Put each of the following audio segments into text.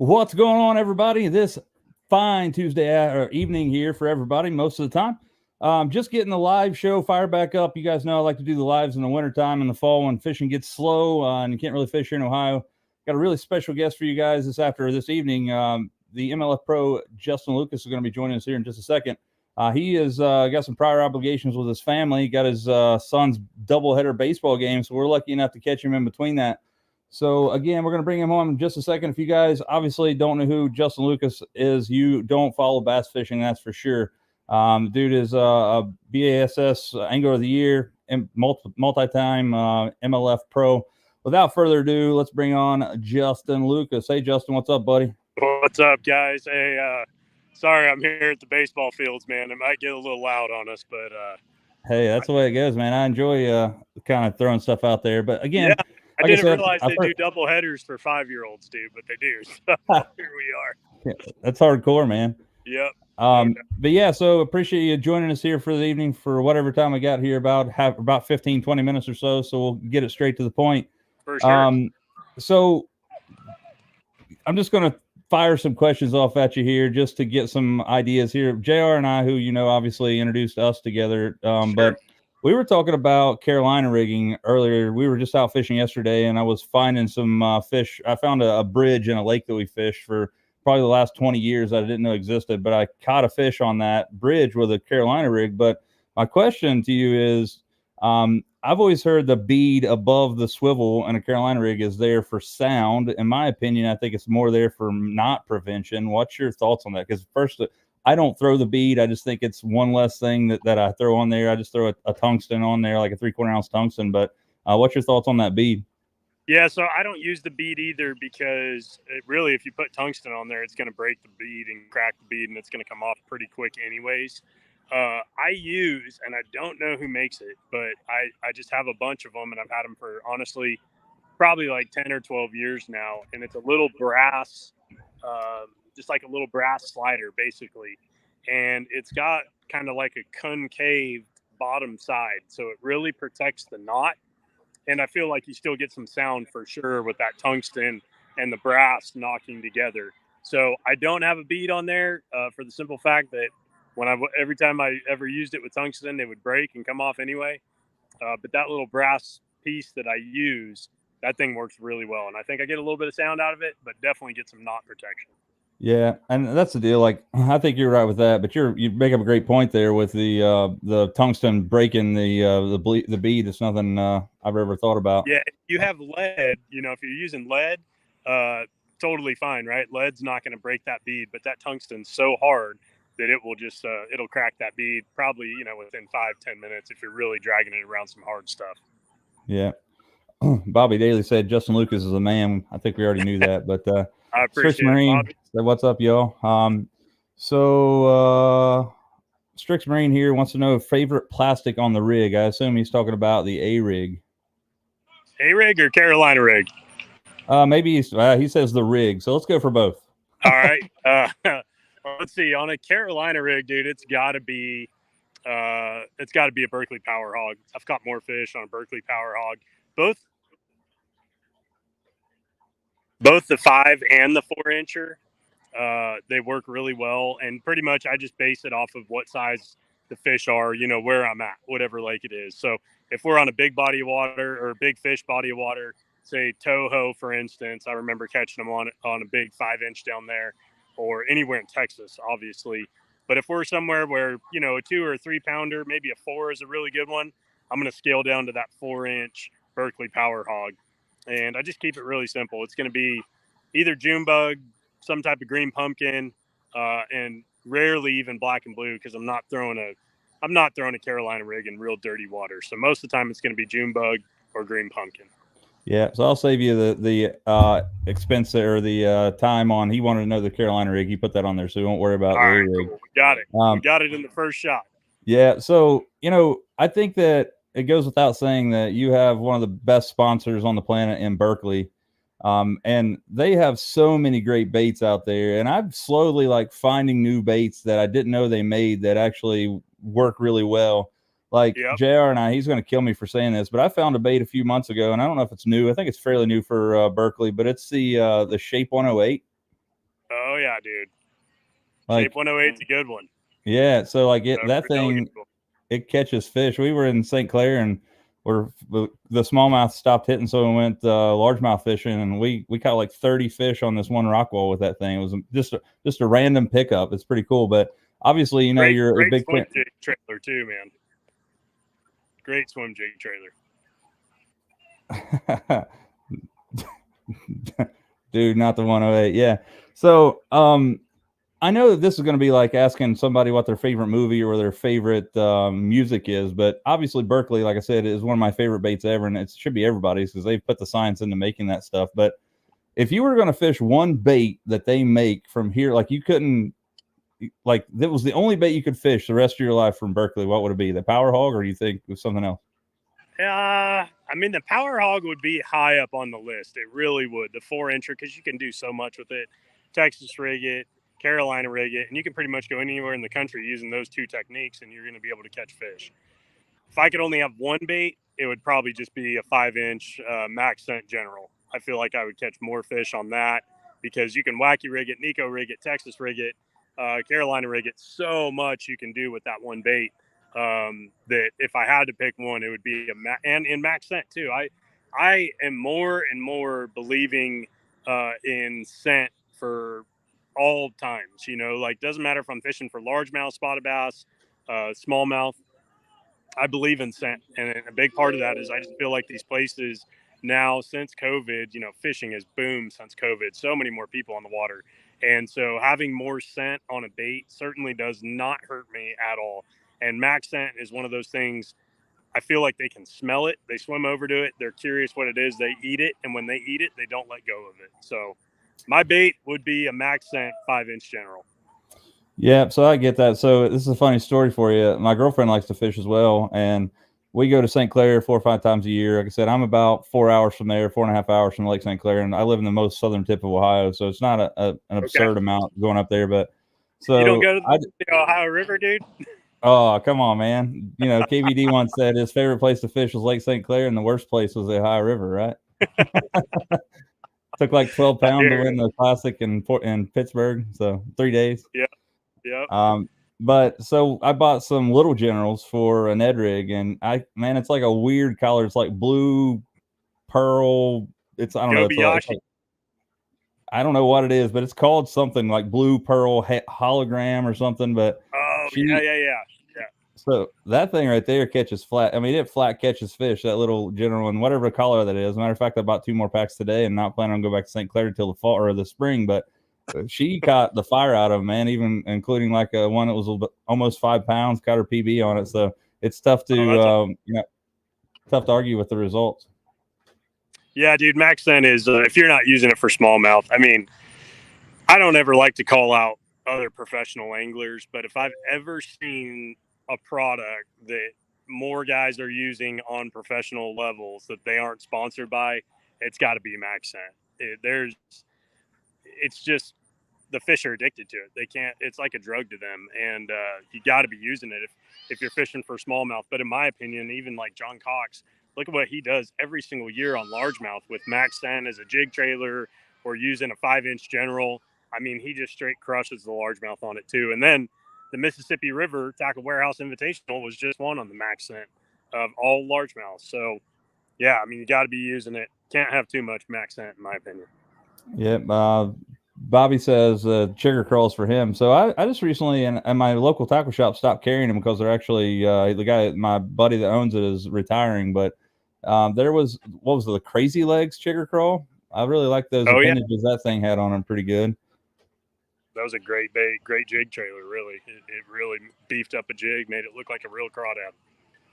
What's going on, everybody? This fine Tuesday evening here for everybody most of the time. Just getting the live show fired back up. You guys know I like to do the lives in the wintertime and the fall when fishing gets slow and you can't really fish here in Ohio. Got a really special guest for you guys this evening. The MLF Pro, Justin Lucas, is going to be joining us here in just a second. He has got some prior obligations with his family. Got his son's doubleheader baseball game, so we're lucky enough to catch him in between that. So, again, we're going to bring him on in just a second. If you guys obviously don't know who Justin Lucas is, you don't follow bass fishing, that's for sure. Dude is a BASS Angler of the Year, multi-time MLF Pro. Without further ado, let's bring on Justin Lucas. Hey, Justin, what's up, buddy? What's up, guys? Hey, sorry I'm here at the baseball fields, man. It might get a little loud on us, but hey, that's the way it goes, man. I enjoy kind of throwing stuff out there. But, again... Yeah. I didn't realize they do double headers for 5-year-olds, dude, but they do. So here we are. Yeah, that's hardcore, man. Yep. But yeah, so appreciate you joining us here for the evening for whatever time I got here, about 15, 20 minutes or so. So we'll get it straight to the point. For sure. So I'm just going to fire some questions off at you here just to get some ideas here. JR and I, who, obviously introduced us together. Sure. But we were talking about Carolina rigging earlier. We were just out fishing yesterday, and I was finding some fish. I found a bridge in a lake that we fished for probably the last 20 years that I didn't know existed, but I caught a fish on that bridge with a Carolina rig. But my question to you is, I've always heard the bead above the swivel in a Carolina rig is there for sound. In my opinion, I think it's more there for knot prevention. What's your thoughts on that? Because first, I don't throw the bead. I just think it's one less thing that I throw on there. I just throw a tungsten on there, like a 3/4 ounce tungsten. But what's your thoughts on that bead? Yeah, so I don't use the bead either because really, if you put tungsten on there, it's going to break the bead and crack the bead, and it's going to come off pretty quick anyways. I use, and I don't know who makes it, but I just have a bunch of them, and I've had them for, honestly, probably like 10 or 12 years now. And it's a little brass, just like a little brass slider, basically. And it's got kind of like a concave bottom side. So it really protects the knot. And I feel like you still get some sound for sure with that tungsten and the brass knocking together. So I don't have a bead on there for the simple fact that every time I ever used it with tungsten, they would break and come off anyway. But that little brass piece that I use, that thing works really well. And I think I get a little bit of sound out of it, but definitely get some knot protection. Yeah, and that's the deal. Like, I think you're right with that, but you make up a great point there with the tungsten breaking the bead. It's nothing I've ever thought about. Yeah, if you have lead, if you're using lead, totally fine, right? Lead's not going to break that bead, but that tungsten's so hard that it will just it'll crack that bead probably within 5-10 minutes if you're really dragging it around some hard stuff. Yeah. Bobby Daly said Justin Lucas is a man. I think we already knew that, but I appreciate Strix Marine said, what's up, y'all? Strix Marine here wants to know favorite plastic on the rig. I assume he's talking about the A rig. A rig or Carolina rig? Maybe he says the rig. So let's go for both. All right. Let's see. On a Carolina rig, dude, it's got to be a Berkeley Power Hog. I've caught more fish on a Berkeley Power Hog. Both the 5 and the 4-incher, they work really well. And pretty much I just base it off of what size the fish are, where I'm at, whatever lake it is. So if we're on a big body of water or a big fish body of water, say Toho, for instance, I remember catching them on a big 5-inch down there, or anywhere in Texas, obviously. But if we're somewhere where, a 2 or 3 pounder, maybe a 4 is a really good one, I'm going to scale down to that 4-inch Berkeley Power Hog. And I just keep it really simple. It's going to be either June bug, some type of green pumpkin, and rarely even black and blue, because I'm not throwing a Carolina rig in real dirty water. So most of the time it's going to be June bug or green pumpkin. Yeah, so I'll save you the expense or the time on. He wanted to know the Carolina rig. He put that on there, so we won't worry about the rig. Cool. We got it. We got it in the first shot. Yeah, so I think that it goes without saying that you have one of the best sponsors on the planet in Berkeley, and they have so many great baits out there. And I'm slowly finding new baits that I didn't know they made that actually work really well. Like, yep. JR and I, he's going to kill me for saying this, but I found a bait a few months ago, and I don't know if it's new. I think it's fairly new for Berkeley, but it's the Shape 108. Oh yeah, dude. Like, Shape 108 is a good one. yeah, so like that Really thing, good one. it catches fish. We were in St. Clair and the smallmouth stopped hitting, so we went largemouth fishing, and we caught like 30 fish on this one rock wall with that thing. It was just a random pickup. It's pretty cool, but obviously, you know, you're a Great big swim jig trailer too, man. Great swim jig trailer. Dude, not the 108. Yeah. So, I know that this is going to be like asking somebody what their favorite movie or their favorite music is, but obviously Berkeley, like I said, is one of my favorite baits ever, and it should be everybody's because they've put the science into making that stuff. But if you were going to fish one bait that they make from here, like you couldn't, like that was the only bait you could fish the rest of your life from Berkeley, what would it be? The Power Hog, or do you think it was something else? I mean, the Power Hog would be high up on the list. It really would. The 4-incher, because you can do so much with it. Texas rig it, Carolina rig it, and you can pretty much go anywhere in the country using those two techniques, and you're going to be able to catch fish. If I could only have one bait, it would probably just be a 5-inch max scent general. I feel like I would catch more fish on that because you can wacky rig it, Nico rig it, Texas rig it, Carolina rig it. So much you can do with that one bait that if I had to pick one, it would be and in max scent too. I am more and more believing in scent for all times. You know, like doesn't matter if I'm fishing for largemouth, spotted bass, smallmouth. I believe in scent, and a big part of that is I just feel like these places now since COVID, you know, fishing has boomed since COVID. So many more people on the water, and so having more scent on a bait certainly does not hurt me at all. And max scent is one of those things. I feel like they can smell it. They swim over to it. They're curious what it is. They eat it, and when they eat it, they don't let go of it. So my bait would be a max scent 5-inch general. Yeah, so I get that. So this is a funny story for you. My girlfriend likes to fish as well, and we go to St. Clair 4 or 5 times a year. Like I said, I'm about 4 hours from there, 4.5 hours from Lake St. Clair, and I live in the most southern tip of Ohio, so it's not an Okay. absurd amount going up there. But You don't so go to the Ohio River, dude? oh, come on, man. You know, KVD once said his favorite place to fish was Lake St. Clair, and the worst place was the Ohio River, right? Took like 12 I pounds to hear win it. the Classic in Pittsburgh, so 3 days. Yep. Yep. But so I bought some Little Generals for an Ed rig, and man, it's like a weird color. It's like blue, pearl. I don't know. It's Kobayashi. like, I don't know what it is, but it's called something like blue pearl hologram or something. But Oh yeah, she, yeah, yeah, yeah. so that thing right there catches flat. I mean, it flat catches fish. That Little General, and whatever color that is. Matter of fact, I bought 2 more packs today, and not planning on going back to St. Clair until the fall or the spring. But she caught the fire out of them, man, even including like one that was almost 5 pounds, caught her PB on it. So it's tough to, Oh, that's awesome. tough to argue with the results. Yeah, dude. Max scent is if you're not using it for smallmouth. I mean, I don't ever like to call out other professional anglers, but if I've ever seen a product that more guys are using on professional levels that they aren't sponsored by, it's got to be Max scent. It's just the fish are addicted to it. They can't. It's like a drug to them, and you got to be using it if you're fishing for smallmouth. But in my opinion, even like John Cox, look at what he does every single year on largemouth with Max Sen as a jig trailer or using a 5-inch general. I mean, he just straight crushes the largemouth on it too. And then the Mississippi River Tackle Warehouse Invitational was just one on the Max Scent of all largemouth. So yeah, I mean, you got to be using it. Can't have too much Max Scent, in my opinion. Yep. Bobby says chigger crawls for him. So I just recently in my local tackle shop stopped carrying them because they're actually the guy, my buddy that owns it, is retiring. But there was what was the Crazy Legs chigger crawl. I really like those Oh yeah, appendages that thing had on them, pretty good. that was a great bait, great jig trailer. Really, it really beefed up a jig, made it look like a real crawdad.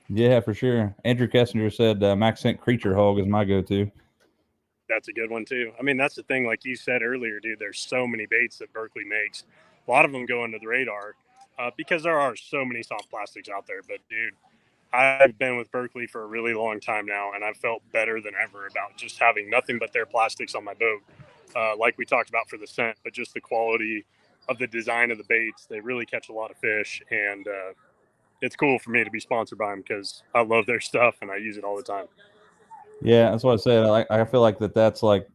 Yeah, for sure. Andrew Kessinger said Max Scent Creature Hog is my go-to. That's a good one too. I mean, that's the thing, like you said earlier, dude. There's so many baits that Berkeley makes. A lot of them go under the radar because there are so many soft plastics out there. But dude, I've been with Berkeley for a really long time now, and I've felt better than ever about just having nothing but their plastics on my boat. Like we talked about for the scent, but just the quality of the design of the baits. They really catch a lot of fish, and it's cool for me to be sponsored by them because I love their stuff and I use it all the time. Yeah, that's what I said. I feel like that's like,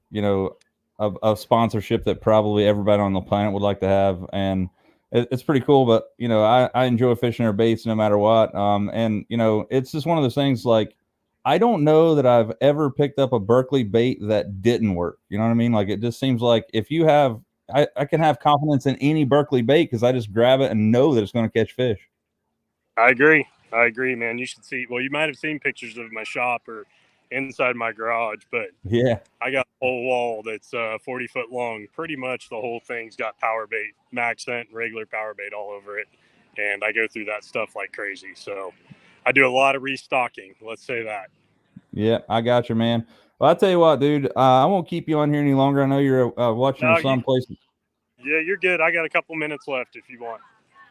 a sponsorship that probably everybody on the planet would like to have, and it's pretty cool. But I enjoy fishing our baits no matter what. And it's just one of those things. Like, I don't know that I've ever picked up a Berkeley bait that didn't work. You know what I mean? Like, it just seems like if you have, I can have confidence in any Berkeley bait because I just grab it and know that it's going to catch fish. I agree. I agree, man. You should see. Well, you might have seen pictures of my shop or inside my garage, but Yeah. I got a whole wall that's 40 foot long. Pretty much the whole thing's got power bait, max scent, and regular power bait all over it. And I go through that stuff like crazy. So I do a lot of restocking. Let's say that. Yeah, I got you, man. Well, I'll tell you what, dude. I won't keep you on here any longer. I know you're watching your No, son play. yeah, you're good. I got a couple minutes left if you want.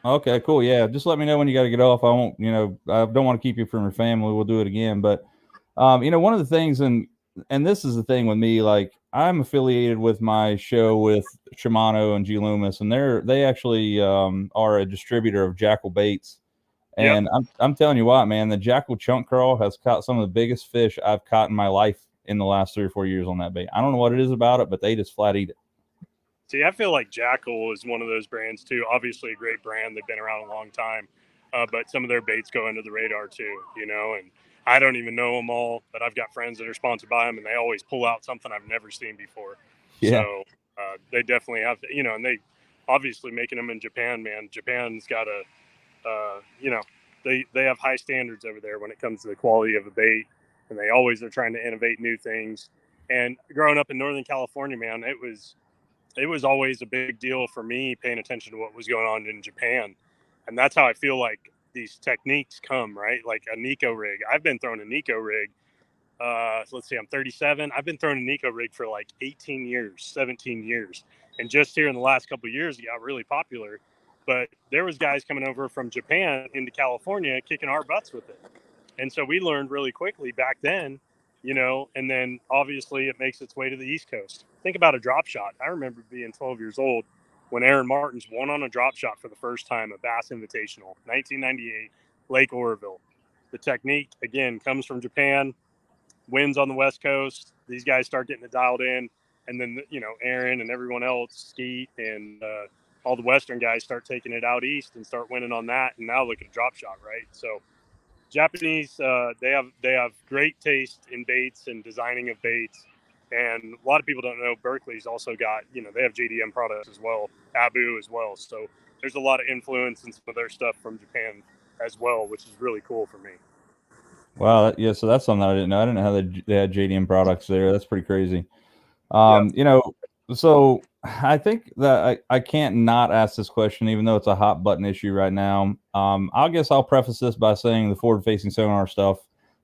Okay, cool. Yeah, just let me know when you got to get off. I won't, I don't want to keep you from your family. We'll do it again. But, one of the things, and this is the thing with me, like, I'm affiliated with my show with Shimano and G Loomis, and they actually are a distributor of Jackal baits. Yep. And I'm telling you what, man, the Jackal chunk crawl has caught some of the biggest fish I've caught in my life in the last 3 or 4 years on that bait. I don't know what it is about it, but they just flat eat it. See, I feel like Jackal is one of those brands too. Obviously, a great brand. They've been around a long time, but some of their baits go under the radar too, And I don't even know them all, but I've got friends that are sponsored by them, and they always pull out something I've never seen before. Yeah. So they definitely have, and they obviously making them in Japan, man. Japan's got they have high standards over there when it comes to the quality of a bait, and they always are trying to innovate new things. And growing up in Northern California, man, it was always a big deal for me paying attention to what was going on in Japan. And that's how I feel like these techniques come, right? Like a Nico rig. I've been throwing a Nico rig. Let's see, I'm 37. I've been throwing a Nico rig for like 18 years, 17 years. And just here in the last couple of years, it got really popular. But there was guys coming over from Japan into California kicking our butts with it. And so we learned really quickly back then, and then obviously it makes its way to the East Coast. Think about a drop shot. I remember being 12 years old when Aaron Martins won on a drop shot for the first time at Bass Invitational, 1998, Lake Oroville. The technique, again, comes from Japan, wins on the West Coast. These guys start getting it dialed in. And then, Aaron and everyone else, Skeet and all the Western guys start taking it out East and start winning on that. And now look at drop shot, right? So Japanese, they have great taste in baits and designing of baits, and a lot of people don't know Berkeley's also got they have JDM products as well, Abu as well. So there's a lot of influence in some of their stuff from Japan as well, which is really cool for me. Wow. Yeah. So that's something I didn't know. I didn't know how they had JDM products there. That's pretty crazy. Yeah. So I think that I can't not ask this question, even though it's a hot button issue right now. I guess I'll preface this by saying the forward facing sonar stuff.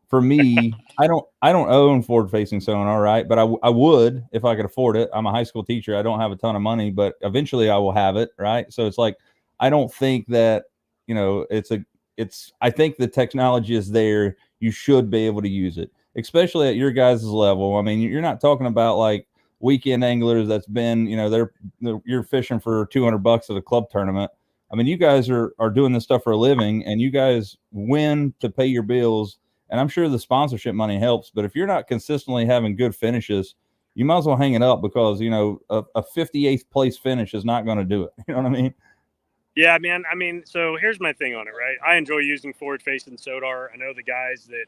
For me, I don't own forward facing sonar, right? But I would if I could afford it. I'm a high school teacher. I don't have a ton of money, but eventually I will have it, right? So it's like I don't think that I think the technology is there. You should be able to use it, especially at your guys' level. I mean, you're not talking about like weekend anglers that's been, you're fishing for $200 at a club tournament. I mean, you guys are doing this stuff for a living, and you guys win to pay your bills. And I'm sure the sponsorship money helps, but if you're not consistently having good finishes, you might as well hang it up because a 58th place finish is not going to do it. You know what I mean? Yeah, man. I mean, so here's my thing on it, right? I enjoy using forward facing Sodar. I know the guys that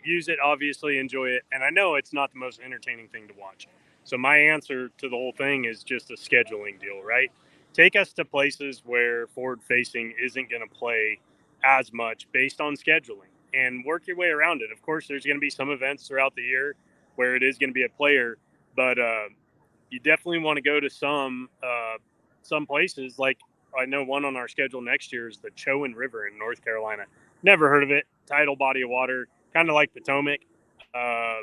use it obviously enjoy it, and I know it's not the most entertaining thing to watch. So my answer to the whole thing is just a scheduling deal, right? Take us to places where forward facing isn't going to play as much based on scheduling, and work your way around it. Of course, there's going to be some events throughout the year where it is going to be a player, but you definitely want to go to some places. Like I know one on our schedule next year is the Chowan River in North Carolina. Never heard of it. Tidal body of water, kind of like Potomac. I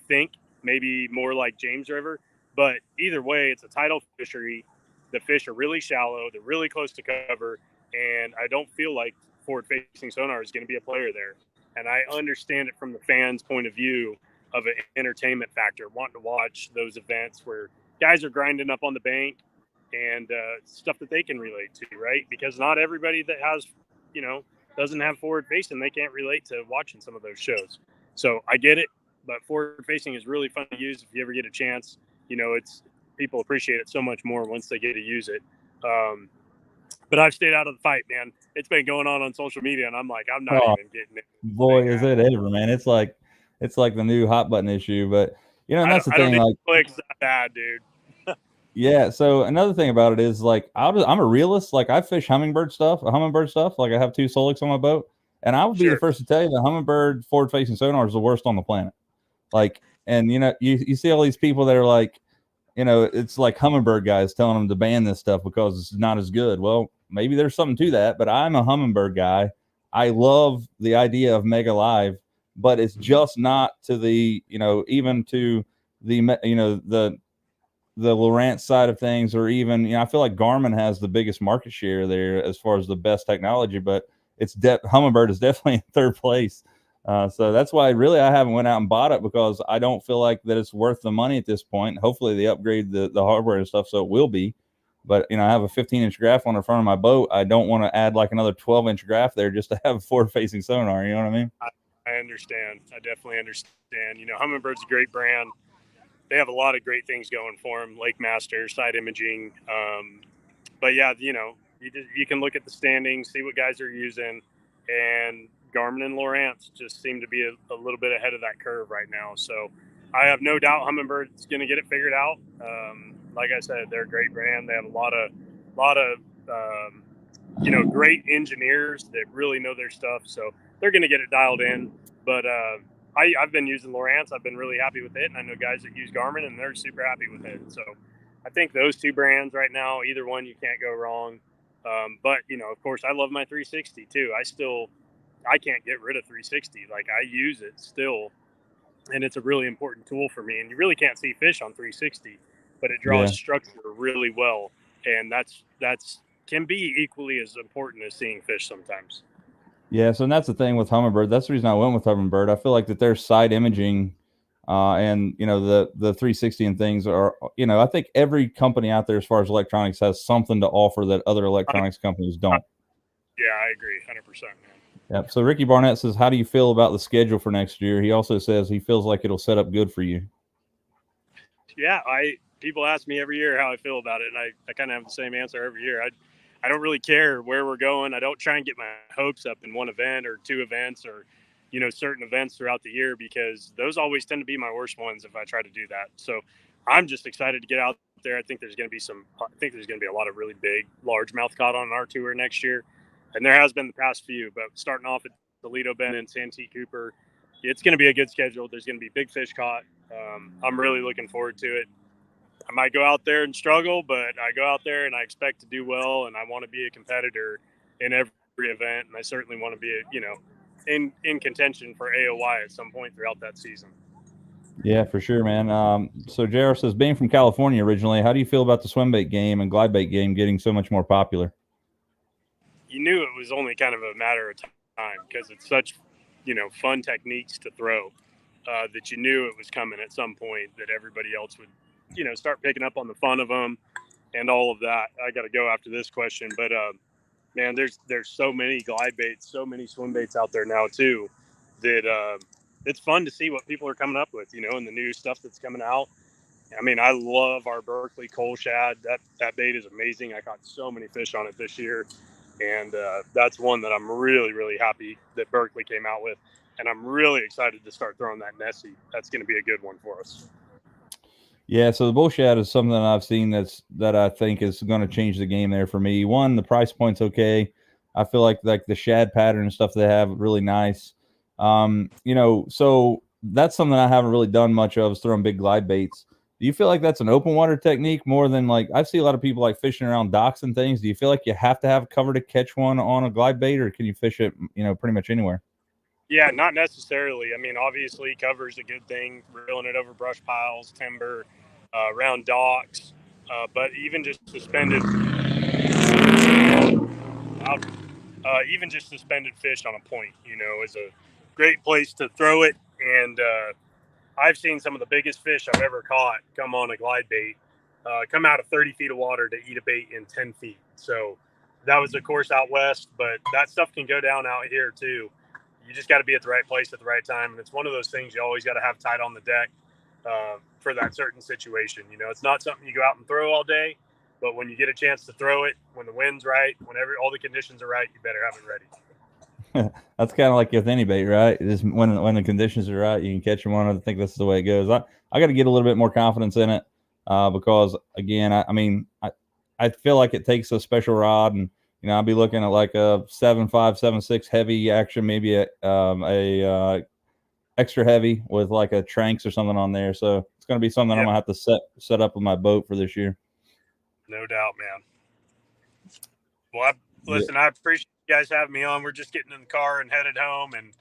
think maybe more like James River, but either way, it's a tidal fishery. The fish are really shallow. They're really close to cover, and I don't feel like forward-facing sonar is going to be a player there. And I understand it from the fans' point of view of an entertainment factor, wanting to watch those events where guys are grinding up on the bank and stuff that they can relate to, right? Because not everybody that has, doesn't have forward facing, they can't relate to watching some of those shows. So I get it, but forward facing is really fun to use if you ever get a chance. it's people appreciate it so much more once they get to use it. But I've stayed out of the fight, man. It's been going on social media, and I'm like, I'm not Oh, even getting it. boy, is it ever, man. It's like the new hot button issue. But and that's the I don't thing, need like, clicks that bad, dude. yeah. So another thing about it is like I'm a realist. Like I fish hummingbird stuff. Like I have 2 Solix on my boat, and I would be the Sure. first to tell you that hummingbird forward facing sonar is the worst on the planet. Like, and you see all these people that are like, it's like hummingbird guys telling them to ban this stuff because it's not as good. Well, maybe there's something to that, but I'm a hummingbird guy. I love the idea of Mega Live, but it's just not to the, even to the, the Lowrance side of things, or even, I feel like Garmin has the biggest market share there as far as the best technology, but Humminbird is definitely in third place. So that's why really I haven't went out and bought it, because I don't feel like that it's worth the money at this point. Hopefully they upgrade the hardware and stuff, so it will be. But I have a 15-inch graph on the front of my boat. I don't want to add like another 12-inch graph there just to have a forward-facing sonar. You know what I mean? I understand. I definitely understand. Hummingbird's a great brand. They have a lot of great things going for them. Lake Master, side imaging. But yeah, you can look at the standings, see what guys are using, and Garmin and Lowrance just seem to be a little bit ahead of that curve right now. So I have no doubt Hummingbird's going to get it figured out. Like I said, they're a great brand. They have a lot of great engineers that really know their stuff. So they're going to get it dialed in. But I've been using Lowrance. I've been really happy with it. And I know guys that use Garmin, and they're super happy with it. So I think those 2 brands right now, either one, you can't go wrong. But, of course, I love my 360 too. I can't get rid of 360. Like, I use it still, and it's a really important tool for me. And you really can't see fish on 360, but it draws structure really well. And that's can be equally as important as seeing fish sometimes. Yeah, so that's the thing with Humminbird. That's the reason I went with Humminbird. I feel like that their side imaging, and the 360 and things are, I think every company out there as far as electronics has something to offer that other electronics companies don't. Yeah, I agree, 100%, man. Yep. So Ricky Barnett says, "How do you feel about the schedule for next year?" He also says he feels like it'll set up good for you. Yeah, people ask me every year how I feel about it, and I kind of have the same answer every year. I don't really care where we're going. I don't try and get my hopes up in one event or 2 events or certain events throughout the year, because those always tend to be my worst ones if I try to do that. So I'm just excited to get out there. I think there's going to be a lot of really big largemouth caught on our tour next year, and there has been the past few. But starting off at Toledo Bend and Santee Cooper, it's going to be a good schedule. There's going to be big fish caught. I'm really looking forward to it. I might go out there and struggle, but I go out there and I expect to do well, and I want to be a competitor in every event, and I certainly want to be in contention for AOY at some point throughout that season. Yeah, for sure, man. So JR says, being from California originally, how do you feel about the swim bait game and glide bait game getting so much more popular? You knew it was only kind of a matter of time, because it's such fun techniques to throw, that you knew it was coming at some point, that everybody else would start picking up on the fun of them and all of that. I got to go after this question, but man, there's so many glide baits, so many swim baits out there now too, that it's fun to see what people are coming up with, and the new stuff that's coming out. I mean, I love our Berkeley coal shad. That bait is amazing. I caught so many fish on it this year, and that's one that I'm really, really happy that Berkeley came out with, and I'm really excited to start throwing that Nessie. That's going to be a good one for us. Yeah, so the bull shad is something that I've seen that I think is going to change the game there for me. One, the price point's okay. I feel like the shad pattern and stuff they have really nice. So that's something I haven't really done much of, is throwing big glide baits. Do you feel like that's an open water technique more than, like, I see a lot of people like fishing around docks and things? Do you feel like you have to have cover to catch one on a glide bait, or can you fish it, pretty much anywhere? Yeah, not necessarily. I mean, obviously, cover is a good thing, reeling it over brush piles, timber, around docks, but even just suspended, fish on a point, is a great place to throw it. And I've seen some of the biggest fish I've ever caught come on a glide bait, come out of 30 feet of water to eat a bait in 10 feet. So that was, of course, out west, but that stuff can go down out here too. You just got to be at the right place at the right time. And it's one of those things you always got to have tight on the deck. for that certain situation. You know, it's not something you go out and throw all day, but when you get a chance to throw it, when the wind's right, whenever all the conditions are right, you better have it ready. That's kind of like with any bait, right? Just when the conditions are right, you can catch them on it. I think that's the way it goes. I got to get a little bit more confidence in it because, again, I feel like it takes a special rod, and I'll be looking at like a 7.5, 7.6 heavy action, maybe a extra heavy with like a Tranks or something on there. So it's going to be something I'm going to have to set up with my boat for this year. No doubt, man. Well, listen, I appreciate you guys having me on. We're just getting in the car and headed home, and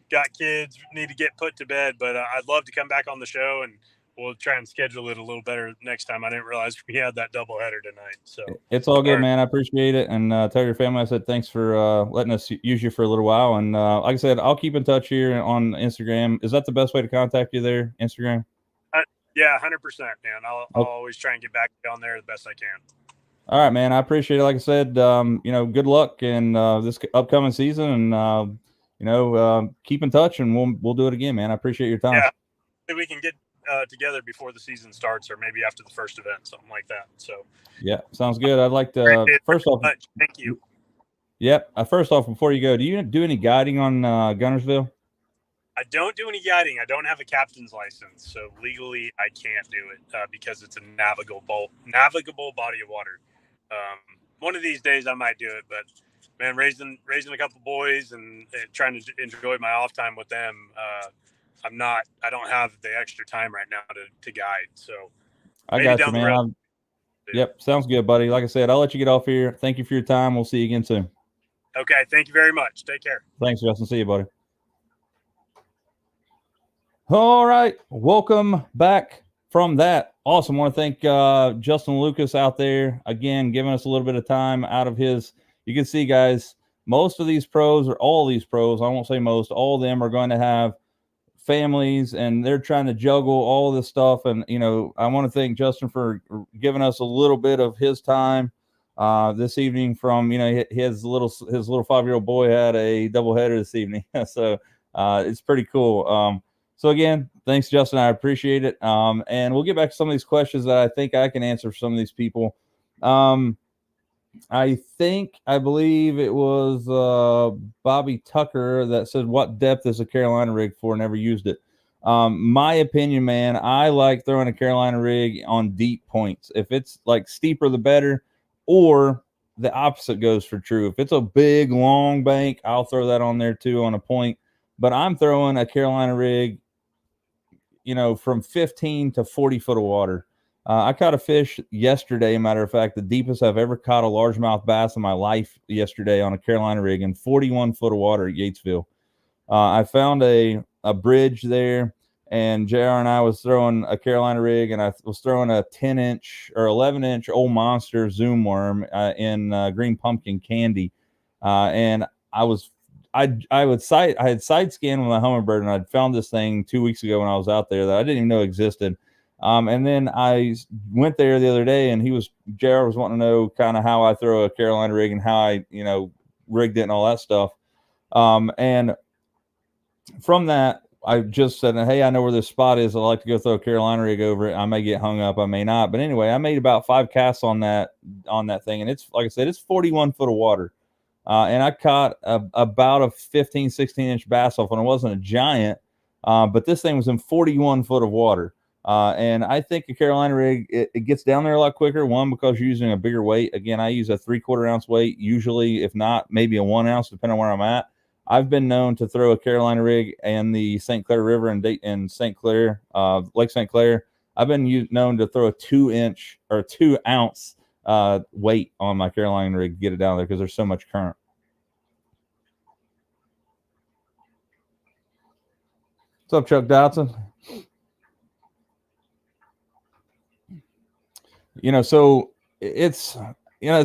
got kids, need to get put to bed, but I'd love to come back on the show, and we'll try and schedule it a little better next time. I didn't realize we had that doubleheader tonight. So it's all good, man. I appreciate it. And tell your family I said thanks for letting us use you for a little while. And like I said, I'll keep in touch here on Instagram. Is that the best way to contact you there, Instagram? Yeah, 100%, man. I'll always try and get back on there the best I can. All right, man. I appreciate it. Like I said, good luck in this upcoming season, and keep in touch, and we'll do it again, man. I appreciate your time. Yeah, maybe we can get together before the season starts, or maybe after the first event, something like that. So yeah, sounds good. I'd like to first off, thank you. Yep. First off, before you go, do you do any guiding on Guntersville? I don't do any guiding. I don't have a captain's license, so legally I can't do it because it's a navigable body of water. One of these days I might do it, but man, raising a couple boys and trying to enjoy my off time with them, I don't have the extra time right now to guide. So I got you, man. Yep. Sounds good, buddy. Like I said, I'll let you get off here. Thank you for your time. We'll see you again soon. Okay. Thank you very much. Take care. Thanks, Justin. See you, buddy. All right. Welcome back from that. Awesome. I want to thank Justin Lucas out there again, giving us a little bit of time out of his. You can see, guys, most of these pros, or all these pros, I won't say most, all of them are going to have families, and they're trying to juggle all this stuff. And I want to thank Justin for giving us a little bit of his time this evening. From his little 5-year-old boy had a doubleheader this evening, so it's pretty cool. So again, thanks, Justin. I appreciate it. And we'll get back to some of these questions that I think I can answer for some of these people. I believe it was Bobby Tucker that said, what depth is a Carolina rig for? Never used it. My opinion, man, I like throwing a Carolina rig on deep points. If it's like steeper, the better, or the opposite goes for true. If it's a big, long bank, I'll throw that on there too on a point. But I'm throwing a Carolina rig, from 15 to 40 foot of water. I caught a fish yesterday, matter of fact, the deepest I've ever caught a largemouth bass in my life yesterday on a Carolina rig in 41 foot of water at Yatesville. I found a bridge there, and JR and I was throwing a Carolina rig, and I was throwing a 10-inch or 11-inch old monster zoom worm in green pumpkin candy. And I had side scanned with my Humminbird, and I'd found this thing 2 weeks ago when I was out there that I didn't even know existed. And then I went there the other day, and JR was wanting to know kind of how I throw a Carolina rig and how I, rigged it and all that stuff. And from that, I just said, hey, I know where this spot is. I'd like to go throw a Carolina rig over it. I may get hung up, I may not. But anyway, I made about 5 casts on that thing. And it's, like I said, it's 41 foot of water. And I caught about a 15, 16-inch bass off, and it wasn't a giant, but this thing was in 41 foot of water. And I think a Carolina rig, it gets down there a lot quicker. One, because you're using a bigger weight. Again, I use a 3/4 ounce weight, usually, if not, maybe a 1 ounce, depending on where I'm at. I've been known to throw a Carolina rig in the St. Clair River in St. Clair, Lake St. Clair. I've been known to throw a 2-inch or 2 ounce weight on my Carolina rig to get it down there because there's so much current. What's up, Chuck Dodson? So it's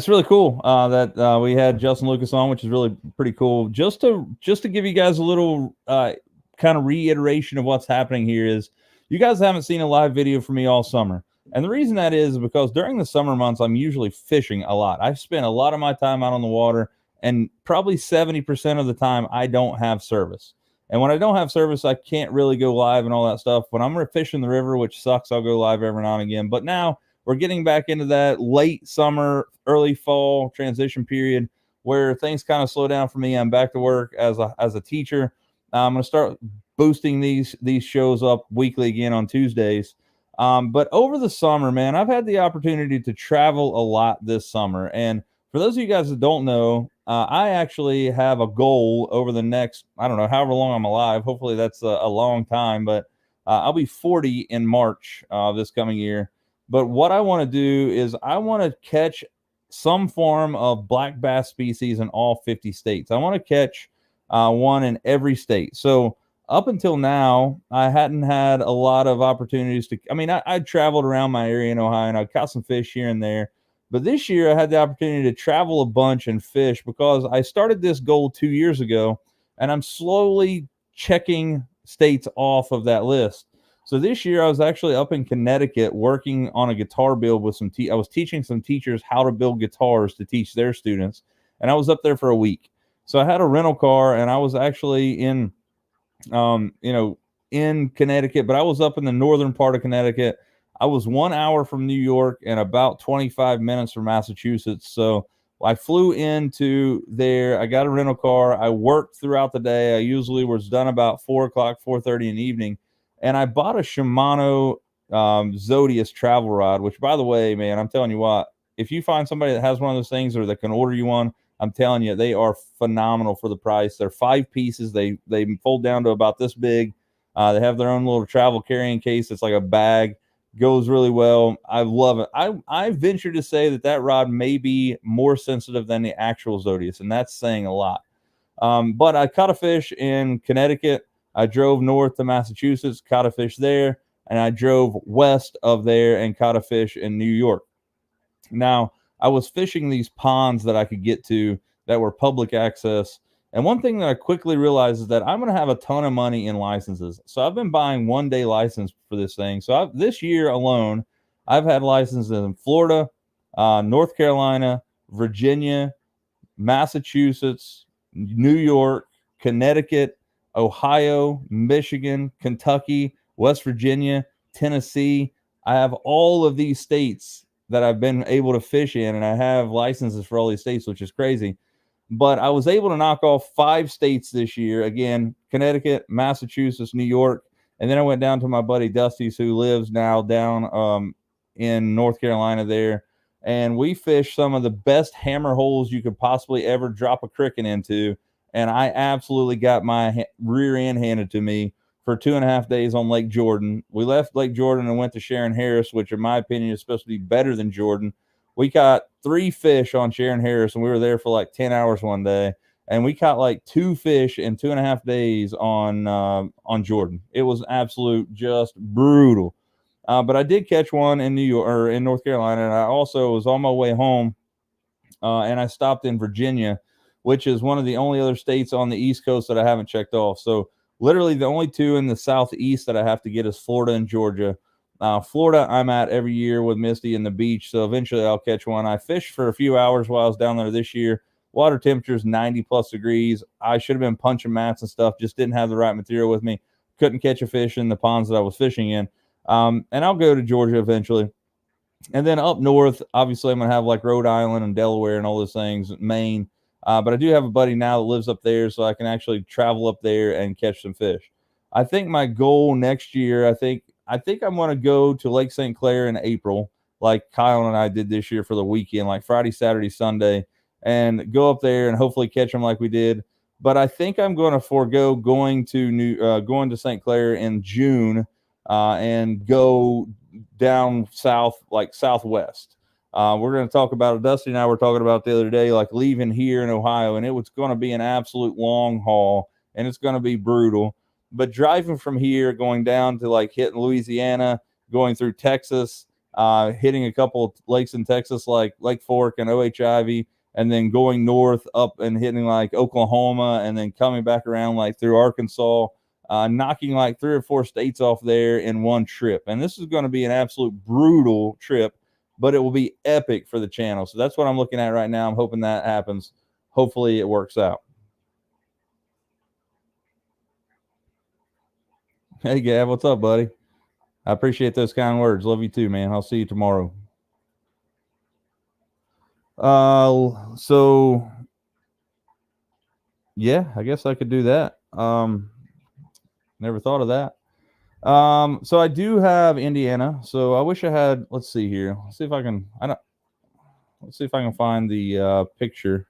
really cool that we had Justin Lucas on, which is really pretty cool. Just to give you guys a little kind of reiteration of what's happening here is you guys haven't seen a live video from me all summer. And the reason that is because during the summer months, I'm usually fishing a lot. I've spent a lot of my time out on the water, and probably 70% of the time I don't have service. And when I don't have service, I can't really go live and all that stuff. When I'm fishing the river, which sucks, I'll go live every now and again. But now we're getting back into that late summer, early fall transition period where things kind of slow down for me. I'm back to work as a teacher. I'm going to start boosting these shows up weekly again on Tuesdays. But over the summer, man, I've had the opportunity to travel a lot this summer. And for those of you guys that don't know, I actually have a goal over the next, I don't know, however long I'm alive. Hopefully that's a long time, but I'll be 40 in March this coming year. But what I want to do is I want to catch some form of black bass species in all 50 states. I want to catch one in every state. So up until now, I hadn't had a lot of opportunities to, I mean, I traveled around my area in Ohio and I caught some fish here and there. But this year I had the opportunity to travel a bunch and fish because I started this goal 2 years ago and I'm slowly checking states off of that list. So this year I was actually up in Connecticut working on a guitar build with I was teaching some teachers how to build guitars to teach their students. And I was up there for a week. So I had a rental car and I was actually in in Connecticut, but I was up in the northern part of Connecticut. I was 1 hour from New York and about 25 minutes from Massachusetts. So I flew into there. I got a rental car. I worked throughout the day. I usually was done about 4:00, 4:30 in the evening. And I bought a Shimano Zodius travel rod, which, by the way, man, I'm telling you what, if you find somebody that has one of those things or that can order you one, I'm telling you, they are phenomenal for the price. They're 5 pieces. They fold down to about this big. They have their own little travel carrying case. It's like a bag. Goes really well. I love it. I venture to say that rod may be more sensitive than the actual Zodius, and that's saying a lot. But I caught a fish in Connecticut. I drove north to Massachusetts, caught a fish there, and I drove west of there and caught a fish in New York. Now, I was fishing these ponds that I could get to that were public access. And one thing that I quickly realized is that I'm going to have a ton of money in licenses. So I've been buying 1-day license for this thing. So this year alone, I've had licenses in Florida, North Carolina, Virginia, Massachusetts, New York, Connecticut, Ohio, Michigan, Kentucky, West Virginia, Tennessee. I have all of these states that I've been able to fish in, and I have licenses for all these states, which is crazy. But I was able to knock off 5 states this year. Again, Connecticut, Massachusetts, New York. And then I went down to my buddy Dusty's, who lives now down in North Carolina there. And we fished some of the best hammer holes you could possibly ever drop a cricket into. And I absolutely got my rear end handed to me for 2.5 days on Lake Jordan. We left Lake Jordan and went to Sharon Harris, which in my opinion is supposed to be better than Jordan. We caught 3 fish on Sharon Harris, and we were there for like 10 hours one day. And we caught like 2 fish in 2.5 days on Jordan. It was absolute, just brutal. But I did catch one in New York or in North Carolina, and I also was on my way home, and I stopped in Virginia, which is one of the only other states on the East Coast that I haven't checked off. So literally the only 2 in the Southeast that I have to get is Florida and Georgia. Florida, I'm at every year with Misty and the beach, so eventually I'll catch one. I fished for a few hours while I was down there this year. Water temperature is 90+ degrees. I should have been punching mats and stuff, just didn't have the right material with me. Couldn't catch a fish in the ponds that I was fishing in. And I'll go to Georgia eventually. And then up north, obviously, I'm going to have like Rhode Island and Delaware and all those things, Maine. But I do have a buddy now that lives up there, so I can actually travel up there and catch some fish. I think my goal next year, I think I'm going to go to Lake St. Clair in April, like Kyle and I did this year for the weekend, like Friday, Saturday, Sunday, and go up there and hopefully catch them like we did. But I think I'm going to forego going to St. Clair in June and go down south, like southwest. We're going to talk about it. Dusty and I were talking about it the other day, like leaving here in Ohio, and it was going to be an absolute long haul, and it's going to be brutal. But driving from here, going down to like hitting Louisiana, going through Texas, hitting a couple of lakes in Texas like Lake Fork and Ivy, and then going north up and hitting like Oklahoma, and then coming back around like through Arkansas, knocking like 3 or 4 states off there in one trip. And this is going to be an absolute brutal trip, but it will be epic for the channel. So that's what I'm looking at right now. I'm hoping that happens. Hopefully it works out. Hey, Gav, what's up, buddy? I appreciate those kind words. Love you too, man. I'll see you tomorrow. So yeah, I guess I could do that. Never thought of that. So I do have Indiana. So I wish I had. Let's see here. Let's see if I can. I don't. Let's see if I can find the picture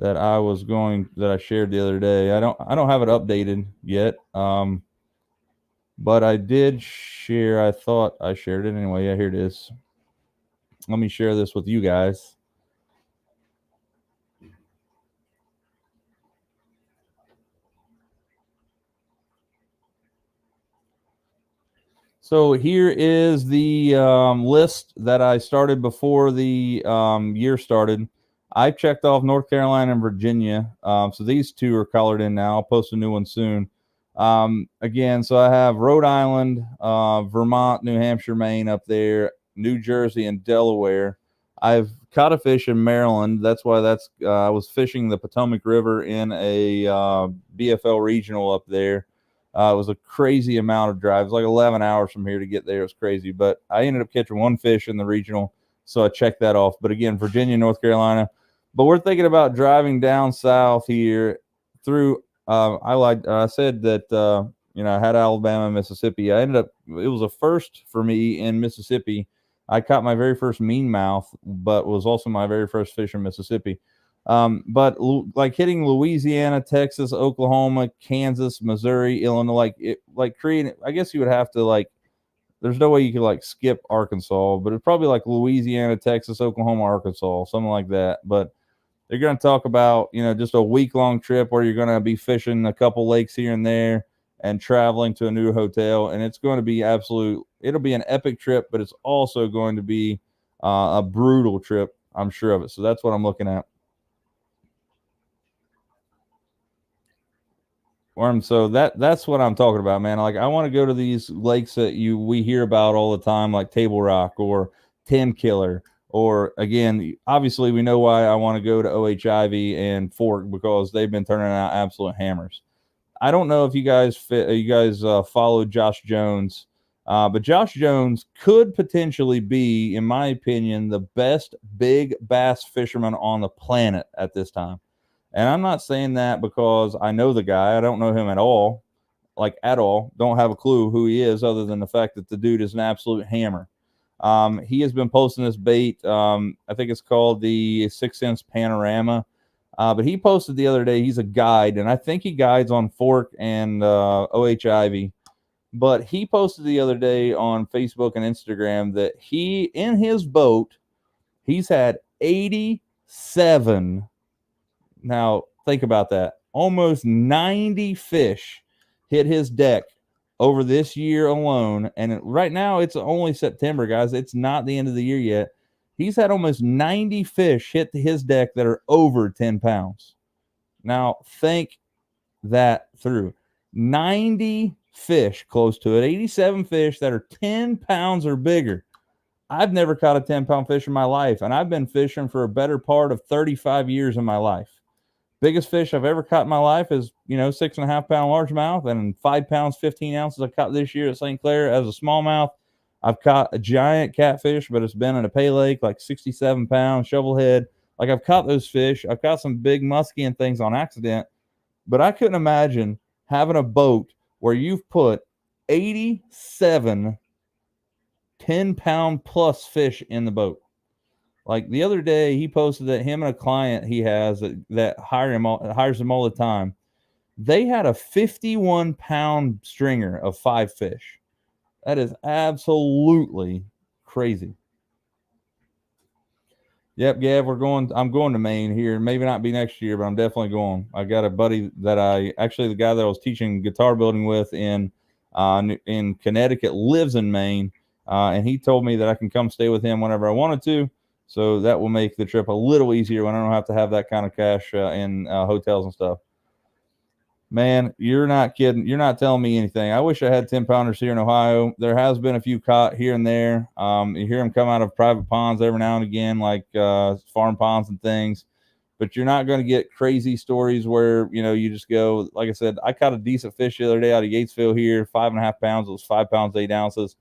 that I shared the other day. I don't have it updated yet. But I did share. I thought I shared it anyway. Yeah, here it is. Let me share this with you guys. So here is the list that I started before the year started. I checked off North Carolina and Virginia. So these two are colored in now. I'll post a new one soon. Again, so I have Rhode Island, Vermont, New Hampshire, Maine up there, New Jersey, and Delaware. I've caught a fish in Maryland. That's why I was fishing the Potomac River in a BFL regional up there. It was a crazy amount of drive. It was like 11 hours from here to get there. It was crazy, but I ended up catching one fish in the regional, so I checked that off. But again, Virginia, North Carolina. But we're thinking about driving down south here through. I said that I had Alabama and Mississippi. I ended up. It was a first for me in Mississippi. I caught my very first meanmouth, but was also my very first fish in Mississippi. But like hitting Louisiana, Texas, Oklahoma, Kansas, Missouri, Illinois, creating, I guess you would have to there's no way you could skip Arkansas, but it's probably like Louisiana, Texas, Oklahoma, Arkansas, something like that. But they're going to talk about, just a week-long trip where you're going to be fishing a couple lakes here and there and traveling to a new hotel. And it's going to be it'll be an epic trip, but it's also going to be a brutal trip. I'm sure of it. So that's what I'm looking at. So that's what I'm talking about, man. Like I want to go to these lakes that we hear about all the time, like Table Rock or Ten Killer, or again, obviously we know why I want to go to OHIV and Fork because they've been turning out absolute hammers. I don't know if you guys follow Josh Jones, but Josh Jones could potentially be, in my opinion, the best big bass fisherman on the planet at this time. And I'm not saying that because I know the guy. I don't know him at all, at all. Don't have a clue who he is other than the fact that the dude is an absolute hammer. He has been posting this bait. I think it's called the 6 Sense Panorama. But he posted the other day, he's a guide, and I think he guides on Fork and OHIV. But he posted the other day on Facebook and Instagram that in his boat, he's had 87. Now, think about that. Almost 90 fish hit his deck over this year alone. And right now, it's only September, guys. It's not the end of the year yet. He's had almost 90 fish hit his deck that are over 10 pounds. Now, think that through. 90 fish close to it, 87 fish that are 10 pounds or bigger. I've never caught a 10-pound fish in my life, and I've been fishing for a better part of 35 years in my life. Biggest fish I've ever caught in my life is, 6.5 pound largemouth, and 5 pounds, 15 ounces I caught this year at St. Clair as a smallmouth. I've caught a giant catfish, but it's been in a pay lake, 67 pounds, shovelhead. I've caught those fish. I've caught some big muskie and things on accident, but I couldn't imagine having a boat where you've put 87 10-pound plus fish in the boat. The other day, he posted that him and a client he has that hires him all the time, they had a 51-pound stringer of 5 fish. That is absolutely crazy. Yep, Gav, I'm going to Maine here. Maybe not be next year, but I'm definitely going. I got a buddy that the guy that I was teaching guitar building with in Connecticut lives in Maine, and he told me that I can come stay with him whenever I wanted to. So that will make the trip a little easier when I don't have to have that kind of cash in hotels and stuff. Man, you're not kidding. You're not telling me anything. I wish I had 10-pounders here in Ohio. There has been a few caught here and there. You hear them come out of private ponds every now and again, farm ponds and things. but you're not going to get crazy stories where, you just go, like I said, I caught a decent fish the other day out of Yatesville here, 5.5 pounds. It was 5 pounds, 8 ounces.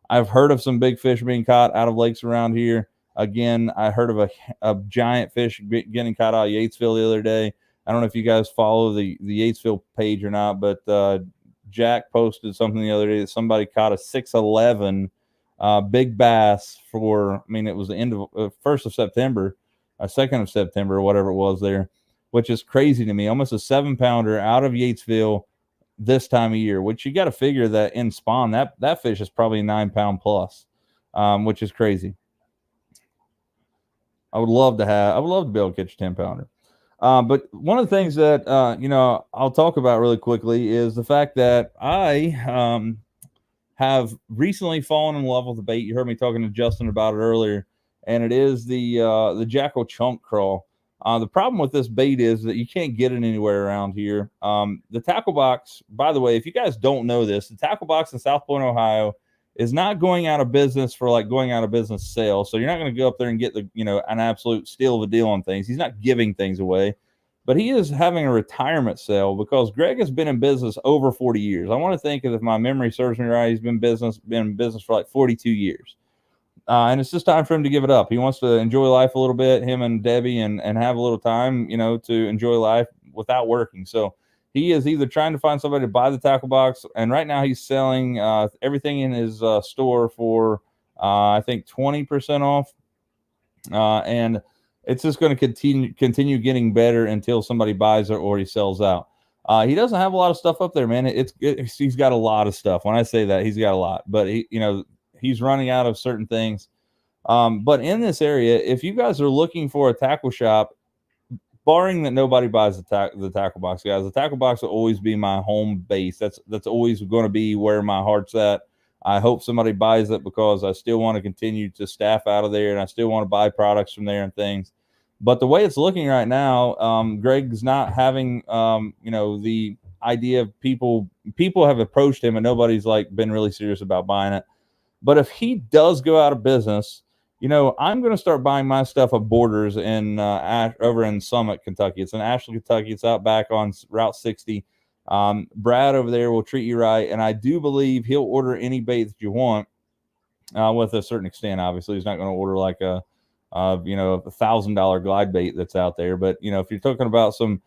I've heard of some big fish being caught out of lakes around here. Again, I heard of a giant fish getting caught out of Yatesville the other day. I don't know if you guys follow the Yatesville page or not, but Jack posted something the other day that somebody caught a 6'11" big bass it was the end of 1st of September, 2nd of September, or whatever it was there, which is crazy to me. Almost a 7-pounder out of Yatesville this time of year, which you got to figure that in spawn, that fish is probably 9-pound plus, which is crazy. I would love to be able to catch a 10-pounder. But one of the things that, I'll talk about really quickly is the fact that I have recently fallen in love with the bait. You heard me talking to Justin about it earlier, and it is the Jackal Chunk Crawl. The problem with this bait is that you can't get it anywhere around here. The tackle box, by the way, if you guys don't know this, the tackle box in South Point, Ohio is not going out of business for like going out of business sale. So you're not going to go up there and get an absolute steal of a deal on things. He's not giving things away, but he is having a retirement sale because Greg has been in business over 40 years. I want to think, if my memory serves me right, he's been in business for like 42 years. And it's just time for him to give it up. He wants to enjoy life a little bit, him and Debbie, and have a little time, to enjoy life without working. So he is either trying to find somebody to buy the tackle box, and right now he's selling everything in his store for, I think, 20% off. And it's just going to continue getting better until somebody buys it or he sells out. He doesn't have a lot of stuff up there, man. He's got a lot of stuff. When I say that, he's got a lot, but he's running out of certain things. But in this area, if you guys are looking for a tackle shop, barring that nobody buys the tackle box, guys, the tackle box will always be my home base. That's always going to be where my heart's at. I hope somebody buys it because I still want to continue to staff out of there, and I still want to buy products from there and things. But the way it's looking right now, Greg's not having, the idea of people have approached him and nobody's been really serious about buying it. But if he does go out of business, I'm going to start buying my stuff at Borders over in Summit, Kentucky. It's in Ashland, Kentucky. It's out back on Route 60. Brad over there will treat you right, and I do believe he'll order any bait that you want, with a certain extent. Obviously, he's not going to order like a $1,000 glide bait that's out there. But if you're talking about some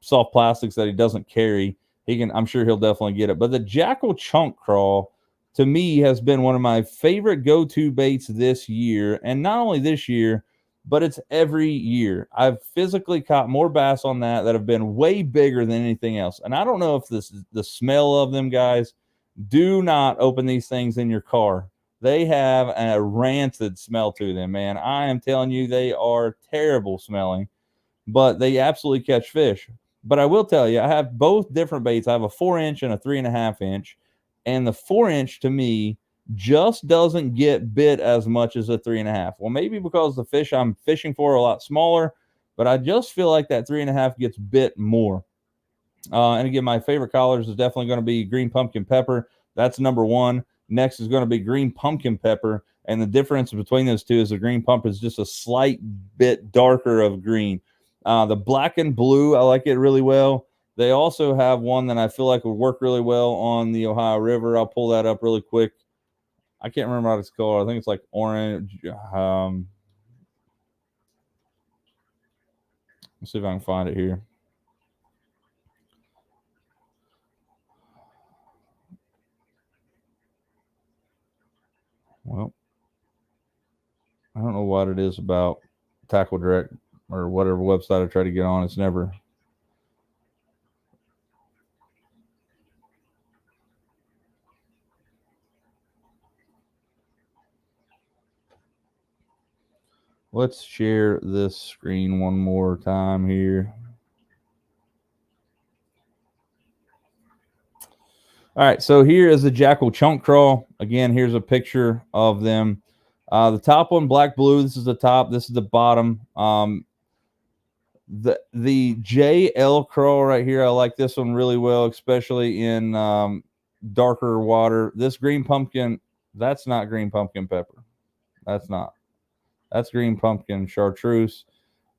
soft plastics that he doesn't carry, I'm sure he'll definitely get it. But the Jackal Chunk Crawl, to me, has been one of my favorite go-to baits this year, and not only this year, but it's every year. I've physically caught more bass on that have been way bigger than anything else. And I don't know if this is the smell of them, guys. Do not open these things in your car. They have a rancid smell to them, man. I am telling you, they are terrible smelling, but they absolutely catch fish. But I will tell you, I have both different baits. I have a 4-inch and a 3.5-inch, and the 4-inch to me just doesn't get bit as much as a 3.5. Well, maybe because the fish I'm fishing for are a lot smaller, but I just feel like that 3.5 gets bit more. And again, my favorite colors is definitely going to be green pumpkin pepper. That's number one. Next is going to be green pumpkin pepper. And the difference between those two is the green pump is just a slight bit darker of green. The black and blue, I like it really well. They also have one that I feel like would work really well on the Ohio River. I'll pull that up really quick. I can't remember what it's called. I think it's like orange. Let's see if I can find it here. Well, I don't know what it is about Tackle Direct or whatever website I try to get on. It's never. Let's share this screen one more time here. All right, so here is the Jackal Chunk Crawl. Again, here's a picture of them. The top one, black blue. This is the top. This is the bottom. The JL Crawl right here, I like this one really well, especially in darker water. This green pumpkin, that's not green pumpkin pepper. That's not. That's green pumpkin chartreuse.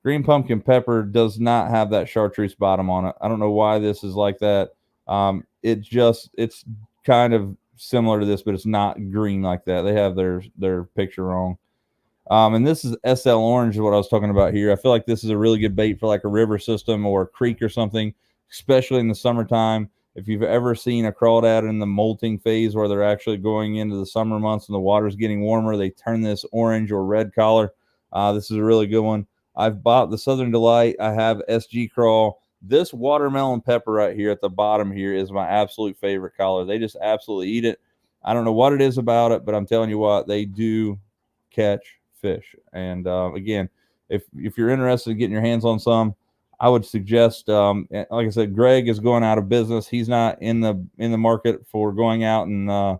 green pumpkin pepper does not have that chartreuse bottom on it. I don't know why this is like that. It's kind of similar to this, but it's not green like that. They have their picture wrong. And this is SL Orange is what I was talking about here. I feel like this is a really good bait for like a river system or a creek or something, especially in the summertime. If you've ever seen a crawdad in the molting phase where they're actually going into the summer months and the water's getting warmer, they turn this orange or red collar. This is a really good one. I've bought the Southern Delight. I have SG Crawl. This watermelon pepper right here at the bottom here is my absolute favorite collar. They just absolutely eat it. I don't know what it is about it, but I'm telling you what, they do catch fish. And again, if you're interested in getting your hands on some, I would suggest, like I said, Greg is going out of business. He's not in the market for going out and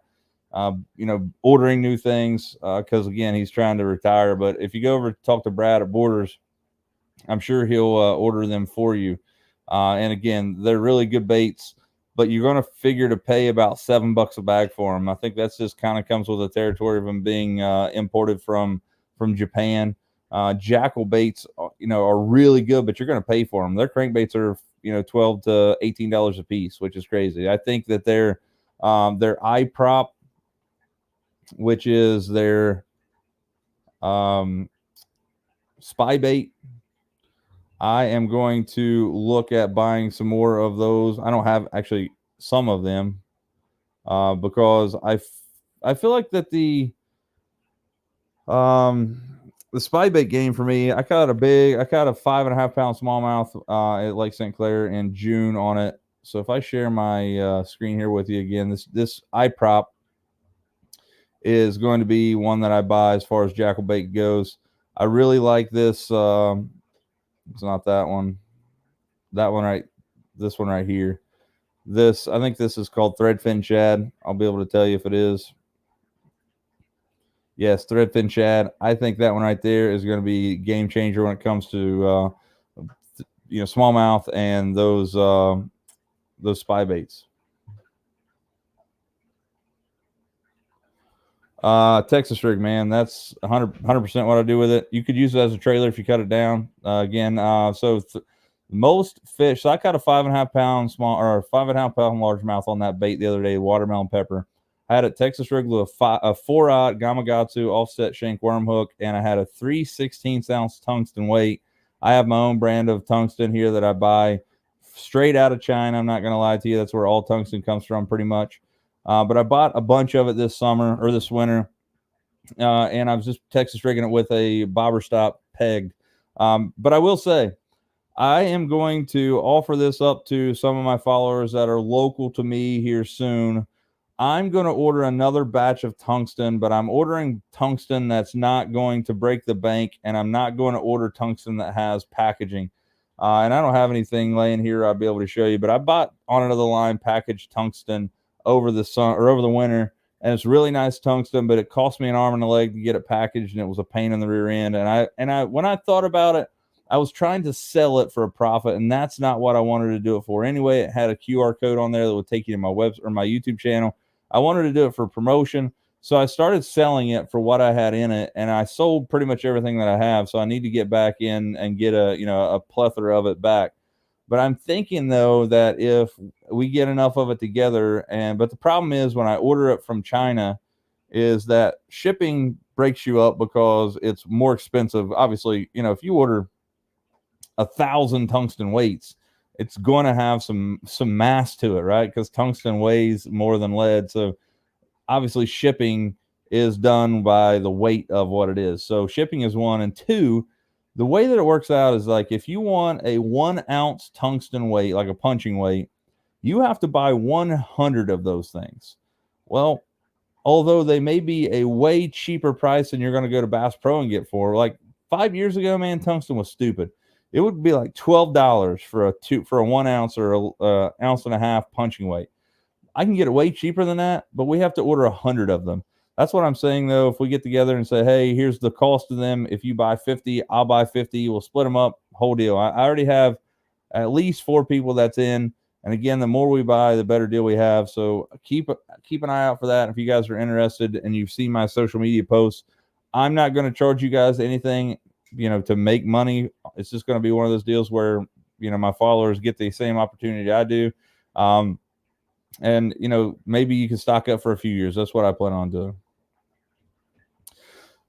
ordering new things because again, he's trying to retire. But if you go over to talk to Brad at Borders, I'm sure he'll order them for you. And again, they're really good baits, but you're going to figure to pay about $7 a bag for them. I think that's just kind of comes with the territory of them being imported from Japan. Jackal baits, are really good, but you're going to pay for them. Their crankbaits are, $12 to $18 a piece, which is crazy. I think that their eye prop, which is their spy bait, I am going to look at buying some more of those. I don't have actually some of them because I feel like that the spy bait game for me, I caught a 5.5 pound smallmouth at Lake St. Clair in June on it. So if I share my screen here with you again, this eye prop is going to be one that I buy as far as jackal bait goes. I really like this. It's not that one. That one right. This one right here. I think this is called threadfin shad. I'll be able to tell you if it is. Yes, threadfin shad. I think that one right there is going to be game changer when it comes to smallmouth and those spy baits. Texas rig, man, that's 100% what I do with it. You could use it as a trailer if you cut it down. Most fish. So I caught a 5.5 pound small or 5.5 pound largemouth on that bait the other day, watermelon pepper. I had a Texas rig with a 4-aught Gamakatsu offset shank worm hook, and I had a 3/16 ounce tungsten weight. I have my own brand of tungsten here that I buy straight out of China. I'm not going to lie to you. That's where all tungsten comes from pretty much. But I bought a bunch of it this winter, and I was just Texas rigging it with a bobber stop pegged. But I will say, I am going to offer this up to some of my followers that are local to me here soon. I'm going to order another batch of tungsten, but I'm ordering tungsten that's not going to break the bank, and I'm not going to order tungsten that has packaging. And I don't have anything laying here I'll be able to show you, but I bought OnAnother line packaged tungsten over the winter, and it's really nice tungsten, but it cost me an arm and a leg to get it packaged, and it was a pain in the rear end. And I when I thought about it, I was trying to sell it for a profit, and that's not what I wanted to do it for. Anyway, it had a QR code on there that would take you to my web or my YouTube channel. I wanted to do it for promotion, so I started selling it for what I had in it, and I sold pretty much everything that I have. So I need to get back in and get a plethora of it back. But I'm thinking though that if we get enough of it together, but the problem is when I order it from China, is that shipping breaks you up because it's more expensive. Obviously, if you order 1,000 tungsten weights, it's going to have some mass to it, right? Because tungsten weighs more than lead. So obviously shipping is done by the weight of what it is. So shipping is one. And two, the way that it works out is like if you want a 1 ounce tungsten weight, like a punching weight, you have to buy 100 of those things. Well, although they may be a way cheaper price than you're going to go to Bass Pro and get for, like 5 years ago, man, tungsten was stupid. It would be like $12 for a 1 ounce or a ounce and a half punching weight. I can get it way cheaper than that, but we have to order 100 of them. That's what I'm saying, though. If we get together and say, hey, here's the cost of them. If you buy 50, I'll buy 50. We'll split them up. Whole deal. I already have at least 4 people that's in. And again, the more we buy, the better deal we have. So keep an eye out for that. If you guys are interested and you've seen my social media posts, I'm not going to charge you guys anything to make money. It's just going to be one of those deals where, my followers get the same opportunity I do. And, maybe you can stock up for a few years. That's what I plan on doing.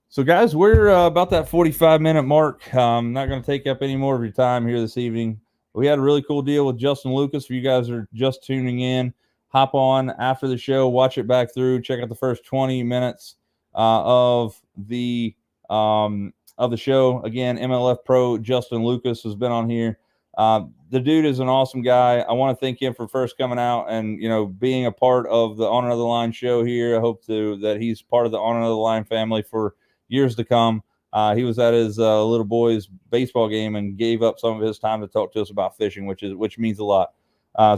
So, guys, we're about that 45-minute mark. I'm not going to take up any more of your time here this evening. We had a really cool deal with Justin Lucas. For you guys who are just tuning in, hop on after the show, watch it back through, check out the first 20 minutes of the show. Again, MLF Pro Justin Lucas has been on here. The dude is an awesome guy. I want to thank him for first coming out and being a part of the On Another Line show here. I hope that he's part of the On Another Line family for years to come. He was at his little boy's baseball game and gave up some of his time to talk to us about fishing, which means a lot.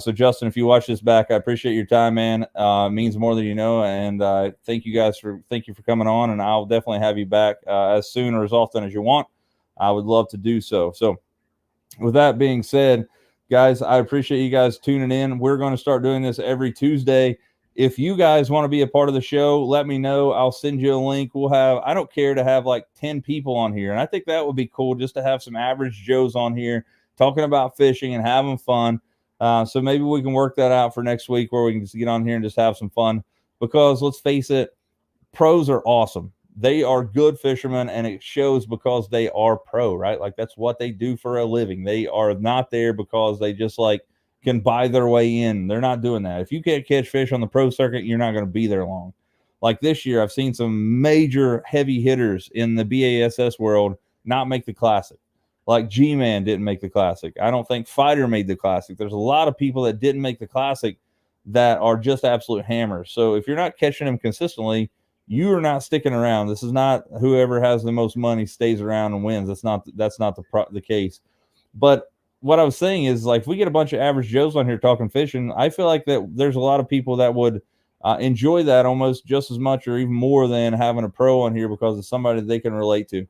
So Justin, if you watch this back, I appreciate your time, man. It means more than you know, and thank you for coming on, and I'll definitely have you back as soon or as often as you want. I would love to do so. So with that being said, guys, I appreciate you guys tuning in. We're going to start doing this every Tuesday. If you guys want to be a part of the show, let me know. I'll send you a link. I don't care to have like 10 people on here. And I think that would be cool just to have some average Joes on here talking about fishing and having fun. So maybe we can work that out for next week where we can just get on here and just have some fun, because let's face it, pros are awesome. They are good fishermen, and it shows because they are pro, right? Like that's what they do for a living. They are not there because they just can buy their way in. They're not doing that. If you can't catch fish on the pro circuit, you're not going to be there long. Like this year, I've seen some major heavy hitters in the BASS world not make the Classic. Like G-Man didn't make the Classic. I don't think Fighter made the Classic. There's a lot of people that didn't make the Classic that are just absolute hammers. So if you're not catching them consistently, you are not sticking around. This is not whoever has the most money stays around and wins. That's not the case. But what I was saying is, like, if we get a bunch of average Joes on here talking fishing, I feel like that there's a lot of people that would enjoy that almost just as much or even more than having a pro on here, because it's somebody they can relate to.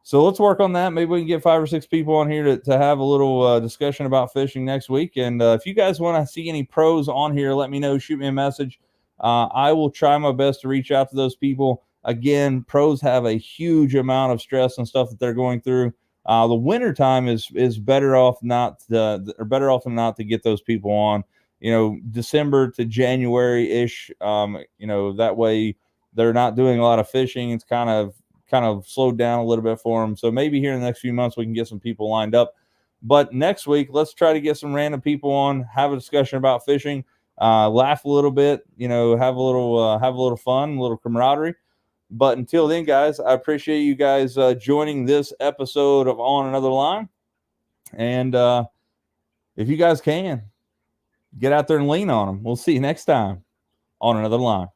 So let's work on that. Maybe we can get 5 or 6 people on here to have a little discussion about fishing next week. And if you guys want to see any pros on here, let me know. Shoot me a message. I will try my best to reach out to those people. Again, pros have a huge amount of stress and stuff that they're going through. The winter time is better off than not to get those people on. December to January ish. That way they're not doing a lot of fishing. It's kind of slowed down a little bit for them. So maybe here in the next few months we can get some people lined up. But next week, let's try to get some random people on, have a discussion about fishing, laugh a little bit, have a little fun, a little camaraderie. But until then, guys, I appreciate you guys joining this episode of On Another Line. And if you guys can, get out there and lean on them. We'll see you next time on Another Line.